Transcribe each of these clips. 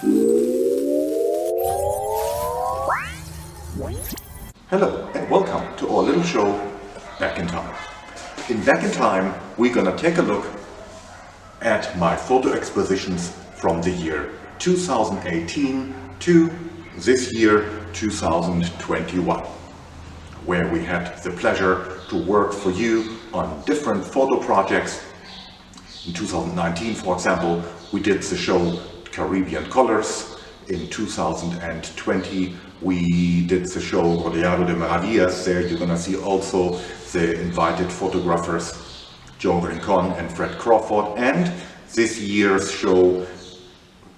Hello and welcome to our little show Back in Time. In Back in Time we're gonna take a look at my photo expositions from the year 2018 to this year 2021, where we had the pleasure to work for you on different photo projects. In 2019, for example, we did the show Caribbean Colors. In 2020 we did the show Rodeado de Maravillas. There you're gonna see also the invited photographers Joe Rincon and Fred Crawford, and this year's show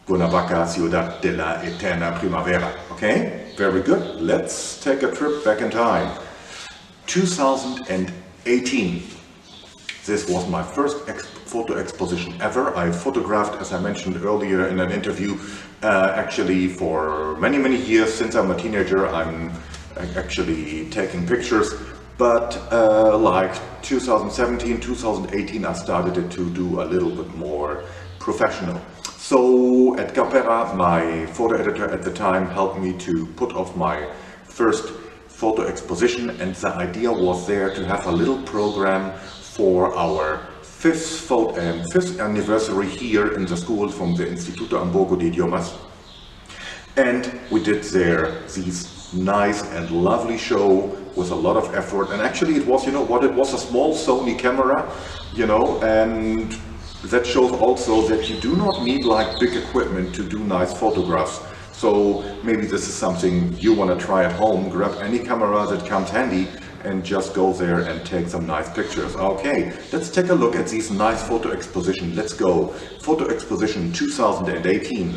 Cuernavaca, Ciudad de la Eterna Primavera. Okay, very good. Let's take a trip back in time. 2018. This was my first photo exposition ever. I photographed, as I mentioned earlier in an interview, actually for many years. Since I'm a teenager, I'm actually taking pictures. But like 2017, 2018, I started it to do a little bit more professional. So at Capera, my photo editor at the time, helped me to put off my first photo exposition, and the idea was there to have a little program for our fifth anniversary here in the school from the Instituto Hamburgo de Idiomas. And we did there these nice and lovely show with a lot of effort. And actually it was, you know what, it was a small Sony camera, you know, and that shows also that you do not need like big equipment to do nice photographs. So maybe this is something you want to try at home. Grab any camera that comes handy and just go there and take some nice pictures. Okay, let's take a look at these nice photo exposition. Let's go. Photo exposition 2018.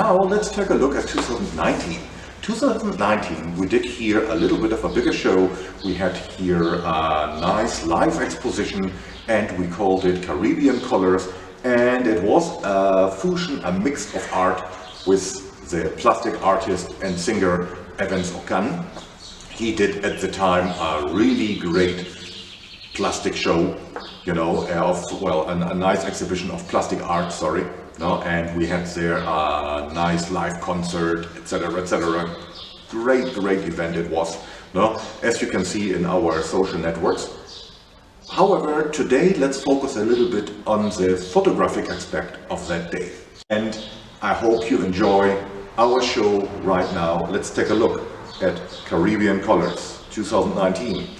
now let's take a look at 2019. 2019 we did here a little bit of a bigger show. We had here a nice live exposition and we called it Caribbean Colors, and it was a fusion, a mix of art with the plastic artist and singer Evans Okan. He did at the time a really great plastic show, you know, a nice exhibition of plastic art, sorry, no, and we had there a nice live concert, etc., etc. Great event it was, no, as you can see in our social networks. However, today let's focus a little bit on the photographic aspect of that day. And I hope you enjoy our show right now. Let's take a look at Caribbean Colors 2019.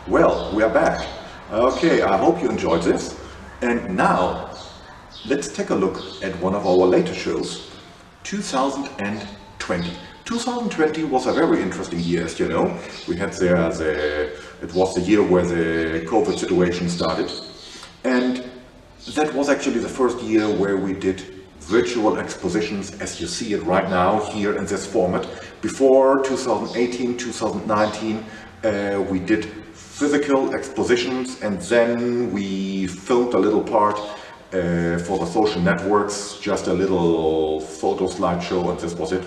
Well, we are back. Okay, I hope you enjoyed this. And now, let's take a look at one of our later shows, 2020. 2020 was a very interesting year, as you know. We had it was the year where the COVID situation started. And that was actually the first year where we did virtual expositions, as you see it right now here in this format. Before 2018, 2019, we did physical expositions, and then we filmed a little part for the social networks, just a little photo slideshow, and this was it.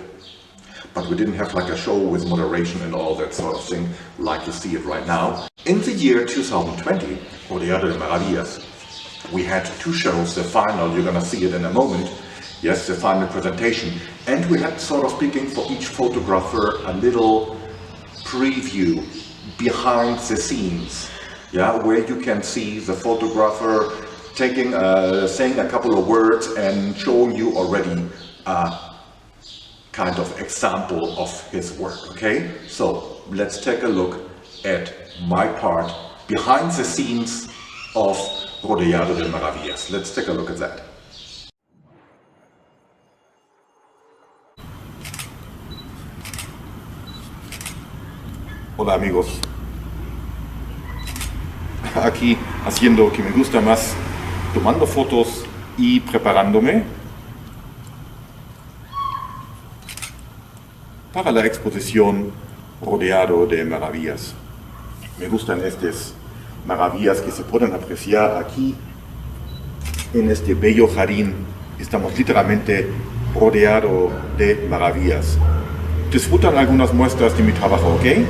But we didn't have like a show with moderation and all that sort of thing like you see it right now. In the year 2020, Rodeado de Maravillas, we had two shows, the final, you're gonna see it in a moment, yes, the final presentation, and we had, sort of speaking, for each photographer a little preview behind the scenes, yeah, where you can see the photographer taking, saying a couple of words and showing you already kind of example of his work, okay? So let's take a look at my part behind the scenes of Rodeado de Maravillas. Let's take a look at that. Hola amigos, aquí haciendo que me gusta más, tomando fotos y preparándome para la exposición Rodeado de Maravillas. Me gustan estas maravillas que se pueden apreciar aquí en este bello jardín. Estamos literalmente rodeado de maravillas. Disfrutan algunas muestras de mi trabajo, ¿ok?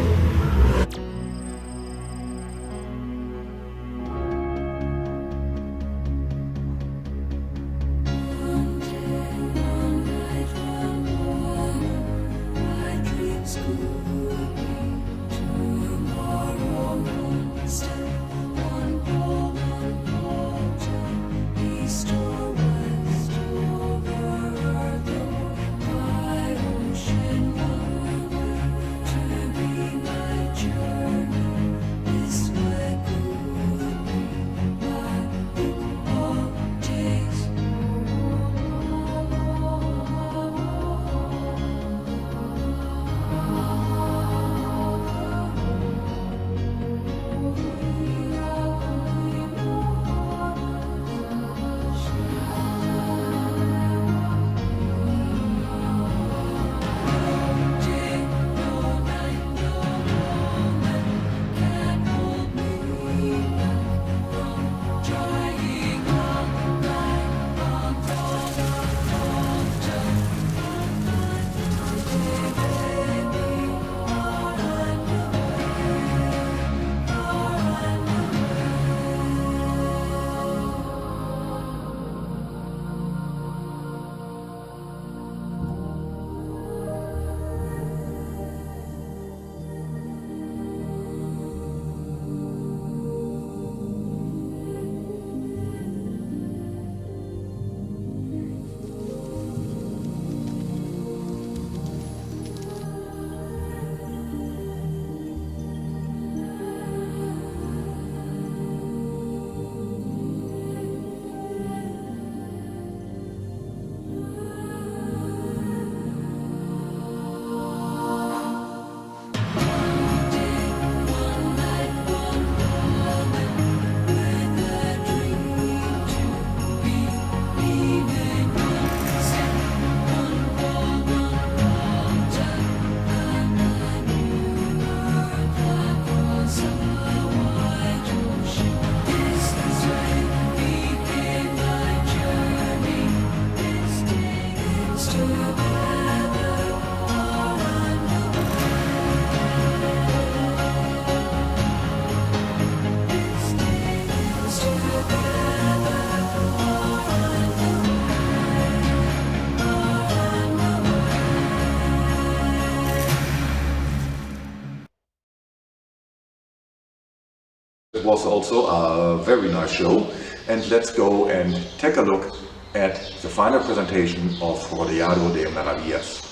It was also a very nice show, and let's go and take a look at the final presentation of Rodeado de Maravillas.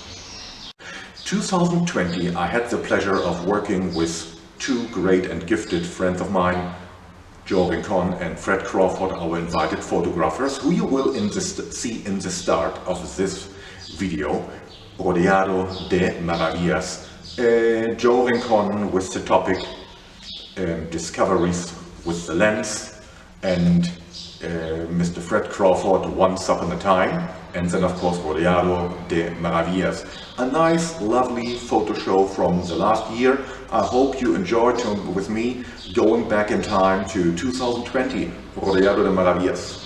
2020 I had the pleasure of working with two great and gifted friends of mine, Joe Rincon and Fred Crawford, our invited photographers, who you will see in the start of this video, Rodeado de Maravillas. Joe Rincon with the topic discoveries with the lens, and Mr. Fred Crawford, Once Upon a Time. and then of course Rodeado de Maravillas. A nice, lovely photo show from the last year. I hope you enjoyed with me going back in time to 2020, Rodeado de Maravillas.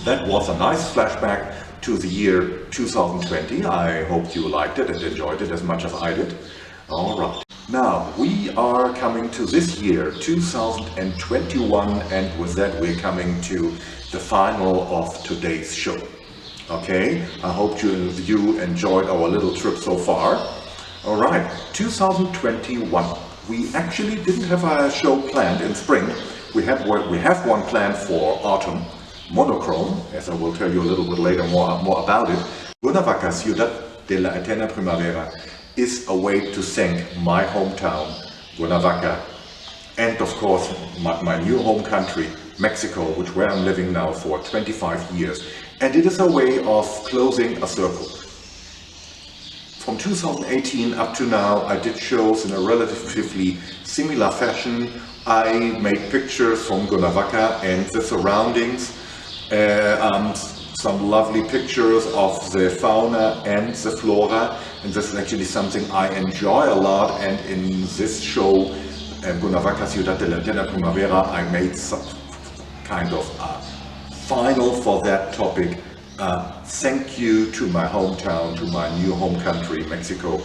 That was a nice flashback to the year 2020. I hope you liked it and enjoyed it as much as I did. Alright. Now, we are coming to this year, 2021, and with that we're coming to the final of today's show. Okay, I hope you enjoyed our little trip so far. Alright, 2021. We actually didn't have a show planned in spring. We have one planned for autumn, monochrome, as I will tell you a little bit later more about it. Cuernavaca, Ciudad de la eterna primavera is a way to thank my hometown, Cuernavaca, and of course my new home country, Mexico, where I'm living now for 25 years. And it is a way of closing a circle. From 2018 up to now, I did shows in a relatively similar fashion. I made pictures from Cuernavaca and the surroundings, some lovely pictures of the fauna and the flora, and this is actually something I enjoy a lot. And in this show, Cuernavaca, Ciudad de la Eterna Primavera, I made some kind of a final for that topic. Thank you to my hometown, to my new home country, Mexico.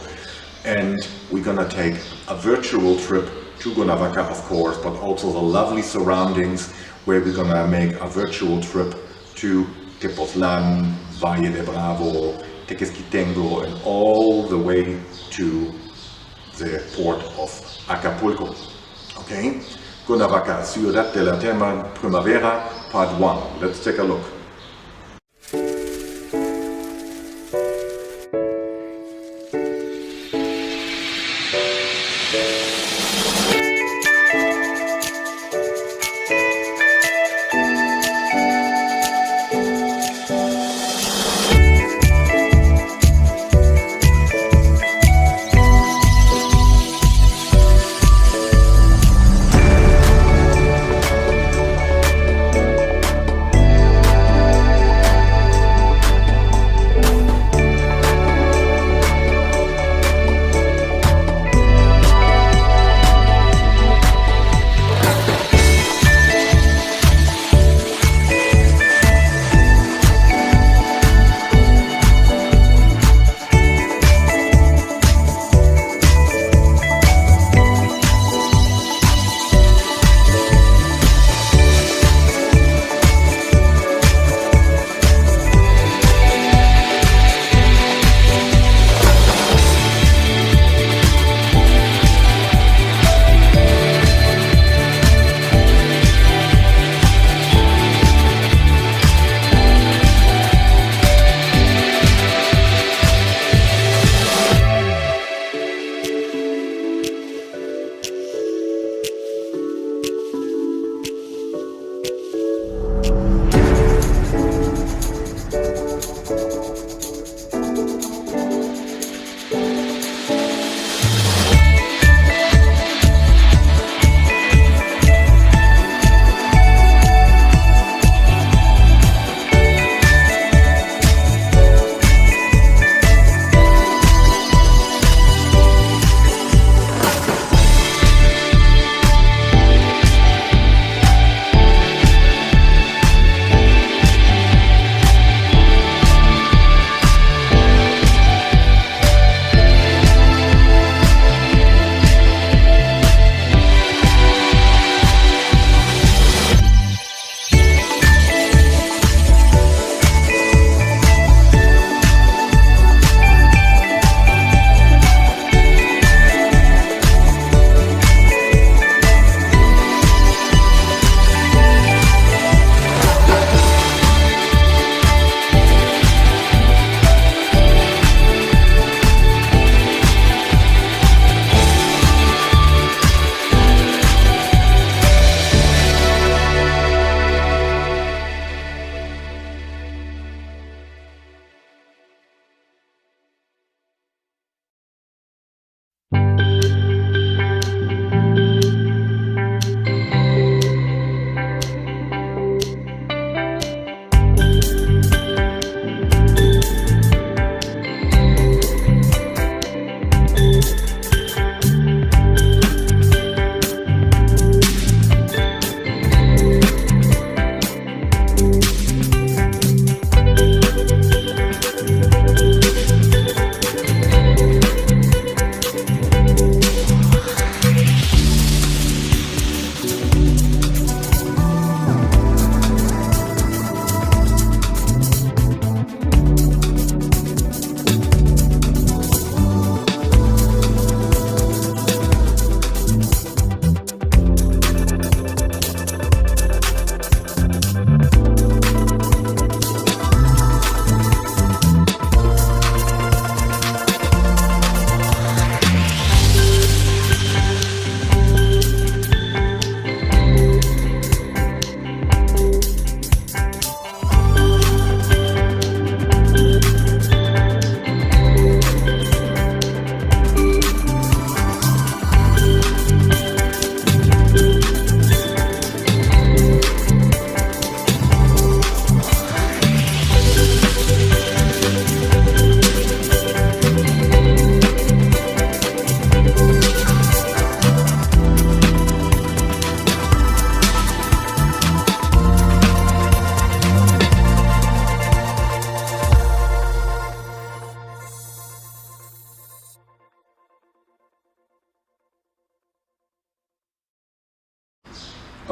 And we're gonna take a virtual trip to Cuernavaca, of course, but also the lovely surroundings, where we're gonna make a virtual trip to Tepoztlán, Valle de Bravo, Tequesquitengo, and all the way to the port of Acapulco. Okay? Cuernavaca, Ciudad de la Eterna Primavera, part 1. Let's take a look.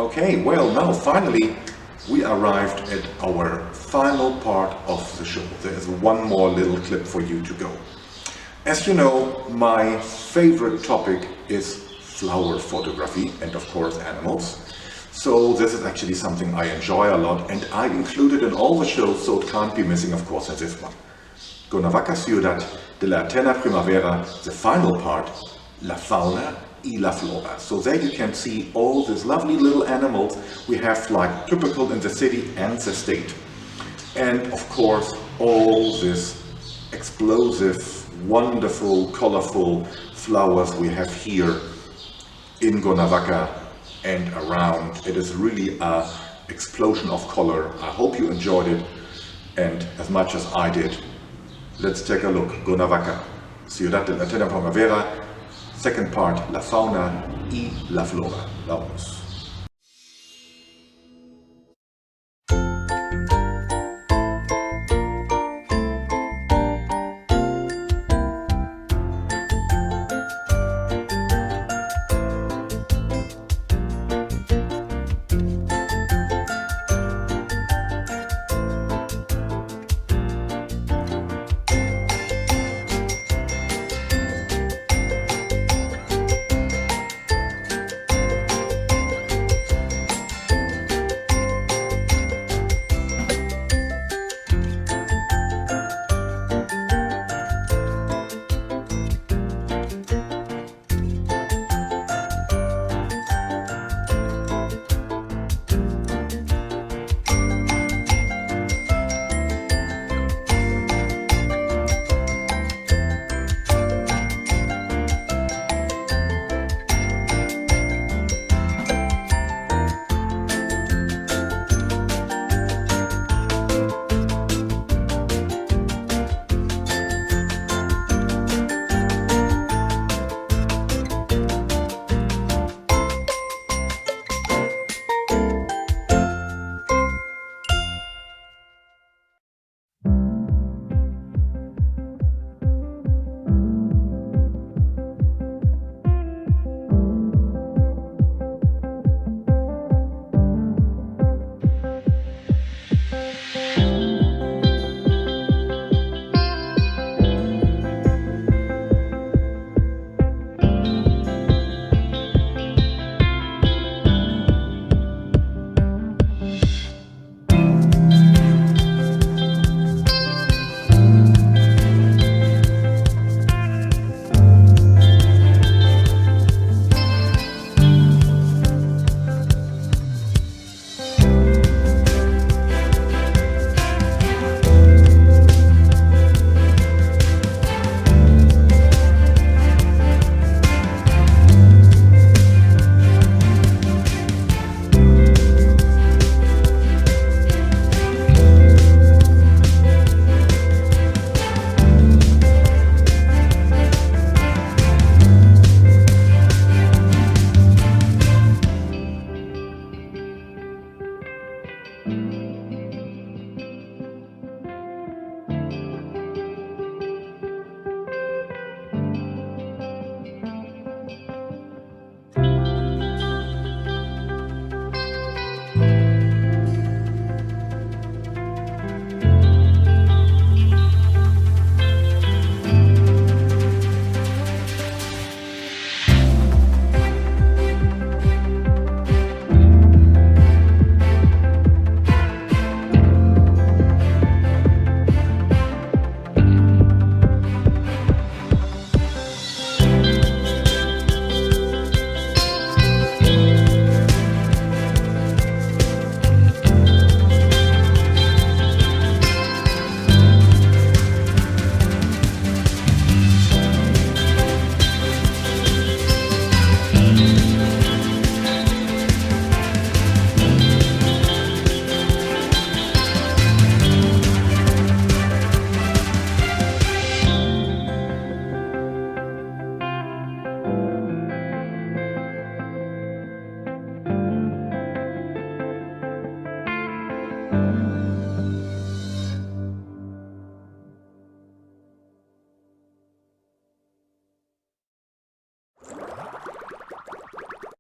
Okay, well, now finally we arrived at our final part of the show. There is one more little clip for you to go. As you know, my favorite topic is flower photography and of course animals. So this is actually something I enjoy a lot and I include it in all the shows, so it can't be missing of course in this one. Cuernavaca Ciudad de la Eterna Primavera, the final part, La Fauna y la Flora. So there you can see all these lovely little animals we have like typical in the city and the state. And of course all this explosive, wonderful, colorful flowers we have here in Cuernavaca and around. It is really an explosion of color. I hope you enjoyed it and as much as I did. Let's take a look. Cuernavaca, Ciudad de la Eterna Primavera, second part, La Fauna y la Flora. Vamos.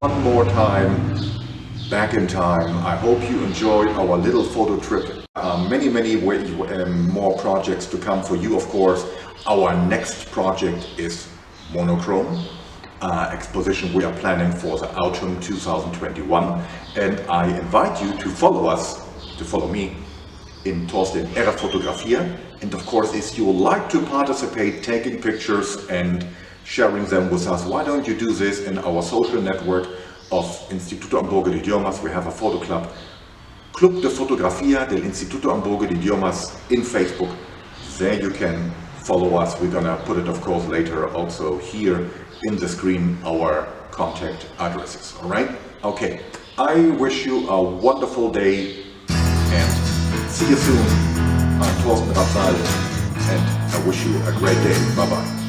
One more time, back in time. I hope you enjoyed our little photo trip. Many more projects to come for you, of course. Our next project is monochrome exposition we are planning for the autumn 2021, and I invite you to follow me in Thorsten Rabsahl. And of course, if you would like to participate, taking pictures and sharing them with us, why don't you do this in our social network of Instituto Hamburgo de Idiomas? We have a photo club, Club de Fotografía del Instituto Hamburgo de Idiomas in Facebook. There you can follow us. We're gonna put it, of course, later also here in the screen, our contact addresses. All right? Okay. I wish you a wonderful day and see you soon. I'm Thorsten Rabsahl and I wish you a great day. Bye-bye.